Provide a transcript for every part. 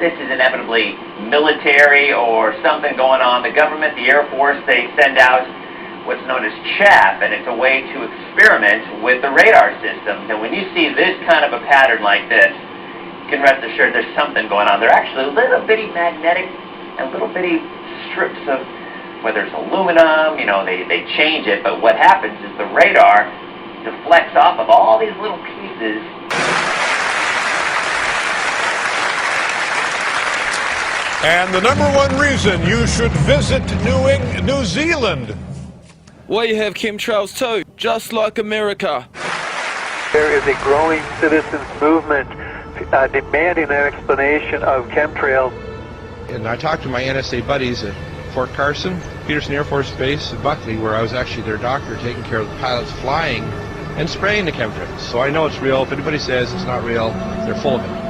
this is inevitably military or something going on. The government, the Air Force, they send out what's known as CHAP, and it's a way to experiment with the radar systems. And when you see this kind of a pattern like this, you can rest assured there's something going on. They're actually little bitty magnetic and little bitty strips of, whether it's aluminum, you know, they change it, but what happens is the radar deflects off of all these little pieces. And the number one reason you should visit New Zealand. We have chemtrails too, just like America. There is a growing citizens movement demanding an explanation of chemtrails. And I talked to my NSA buddies at Fort Carson, Peterson Air Force Base, and Buckley, where I was actually their doctor taking care of the pilots flying and spraying the chemtrails. So I know it's real. If anybody says it's not real, they're full of it.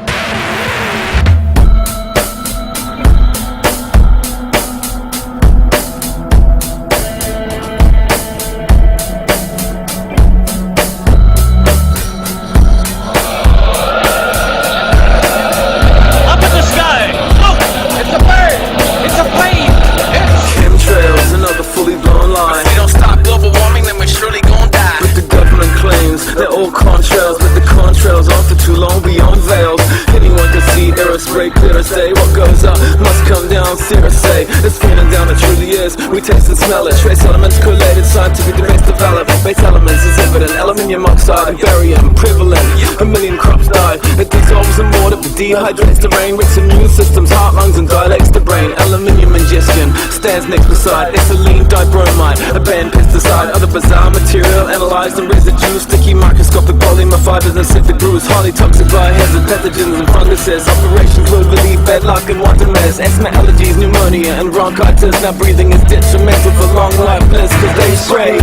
They're all contrails, but the contrails after too long beyond veils. Anyone can see, air spray clear as day. What goes up must come down, serious say. It's feeling down, it truly is. We taste and smell it. Trace elements collated, scientific debates develop. Base elements is evident, aluminium oxide and barium prevalent. A million crops die. It dissolves in water, but dehydrates the brain. Wakes immune systems, heart, lungs, and dilates the brain. Aluminium ingestion stands next beside ethylene dibromide, a banned pesticide. Other bizarre material analyzed and residue, sticky microscopic polymer fibers and septic grooves, highly toxic biohazard pathogens and funguses. Operation cloverleaf, bad luck and want a mess. Asthma, allergies, pneumonia and bronchitis. Now breathing is detrimental for long life bliss, cause they spray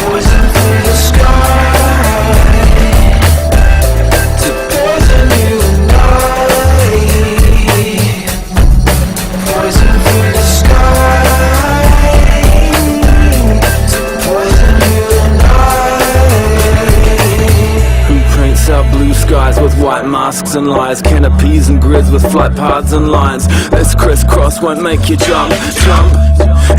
poison through the sky to poison you and I. Poison through the sky to poison you and I. Who paints our blue skies with white masks and lies, canopies and grids with flight paths and lines? This crisscross won't make you jump,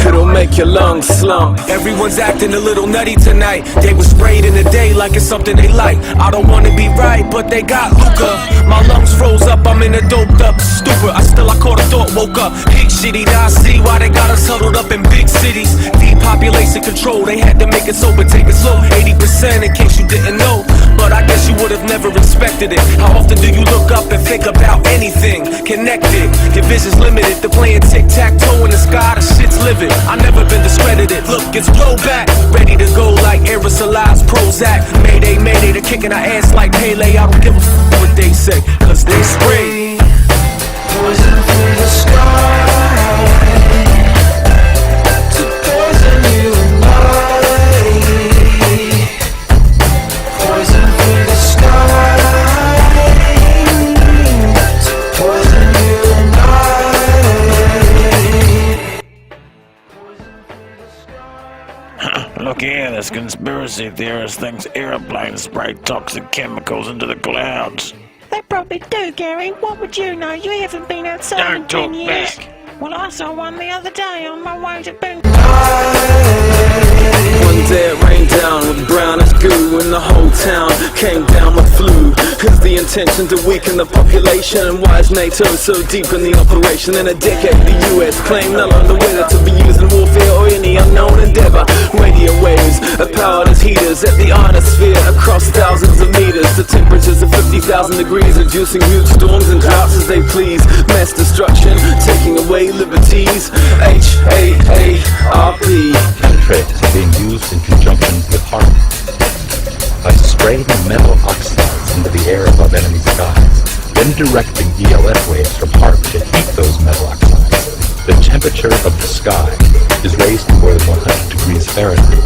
it'll make your lungs slump. Everyone's acting a little nutty tonight. They were sprayed in the day like it's something they like. I don't wanna be right, but they got Luca. My lungs froze up, I'm in a doped up stupor. I caught a thought, woke up pig shitty. Now I see why they got us huddled up in big cities. Depopulation control, they had to make it sober, take it slow. 80% in case you didn't know, but I guess you would have never expected it. How often do you look up and think about anything connected? Your vision's limited, they're playing tic-tac-toe in the sky, the shit's living. I never been discredited. Look, it's blowback, ready to go like aerosolized Prozac. Mayday, mayday, they're kicking our ass like Pele. I don't give a f what they say, cause they spray poison through the sky to poison you and I. Poison through the sky to poison you and I. Look here, this conspiracy theorist thinks airplanes spray toxic chemicals into the clouds. They probably do, Gary. What would you know? You haven't been outside in 10 years. Back. Well, I saw one the other day on my way to Boone. One day it rained down with brown as goo, and the whole town came down with flu. Is the intention to weaken the population? And why is NATO so deep in the operation? In a decade, the US claimed none on the weather to be used in warfare or any unknown endeavor. Radio waves are powered as heaters at the ionosphere across thousands of meters. The temperatures of 50,000 degrees, reducing huge storms and droughts as they please. Mass destruction, taking away liberties. HAARP. Chemtrails are being used in conjunction with HAARP by spraying metal oxides into the air above enemy skies, then directing ELF waves from HAARP to heat those metal oxides. The temperature of the sky is raised to more than 100 degrees Fahrenheit,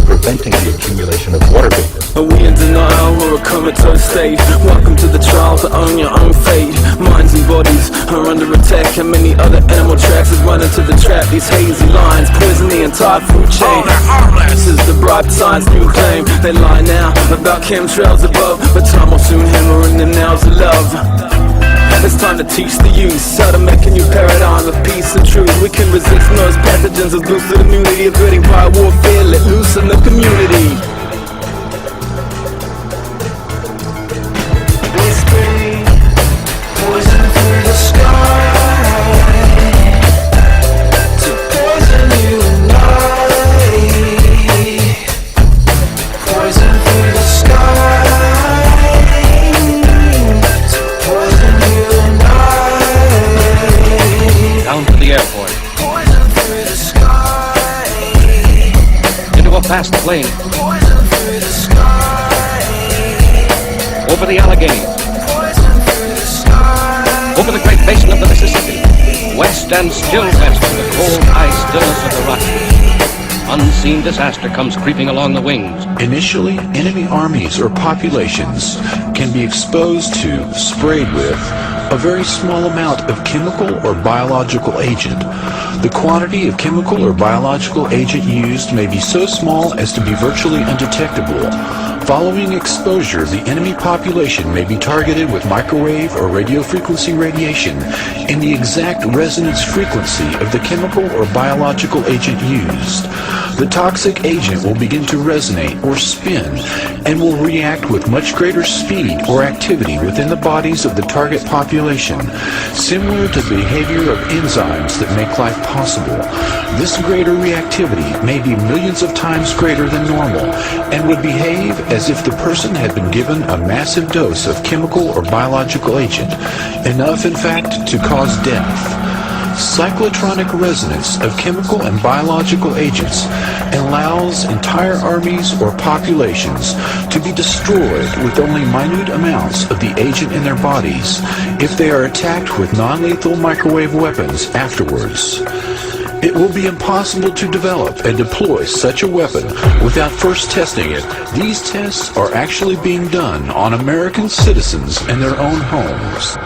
preventing the accumulation of water vapor. Are we in denial or a comatose state? Welcome to the trial to own your own fate. Minds and bodies are under attack, and many other animal tracks has run into the trap. These hazy lines poison the entire food chain. This is the bright science new claim. They lie now about chemtrails above, but time will soon hammer in the nails of love. It's time to teach the youth how to make a new paradigm of peace and truth. We can resist most pathogens as boosted immunity, averting prior warfare, let loose in the community. We spray poison through the sky to poison you and I. Poison through the sky to poison you and I. Down to the airport. Poison through the sky. Into a fast plane. Poison through the sky. Over the Alleghenies. Poison through the sky. Over the great basin of the Mississippi. West and still west to the cold ice stillness of the Rockies. Unseen disaster comes creeping along the wings. Initially, enemy armies or populations can be exposed to, sprayed with, a very small amount of chemical or biological agent. The quantity of chemical or biological agent used may be so small as to be virtually undetectable. Following exposure, the enemy population may be targeted with microwave or radio frequency radiation in the exact resonance frequency of the chemical or biological agent used. The toxic agent will begin to resonate or spin and will react with much greater speed or activity within the bodies of the target population, similar to the behavior of enzymes that make life possible. This greater reactivity may be millions of times greater than normal and would behave as if the person had been given a massive dose of chemical or biological agent, enough in fact to cause death. Cyclotronic resonance of chemical and biological agents allows entire armies or populations to be destroyed with only minute amounts of the agent in their bodies if they are attacked with non-lethal microwave weapons afterwards. It will be impossible to develop and deploy such a weapon without first testing it. These tests are actually being done on American citizens in their own homes.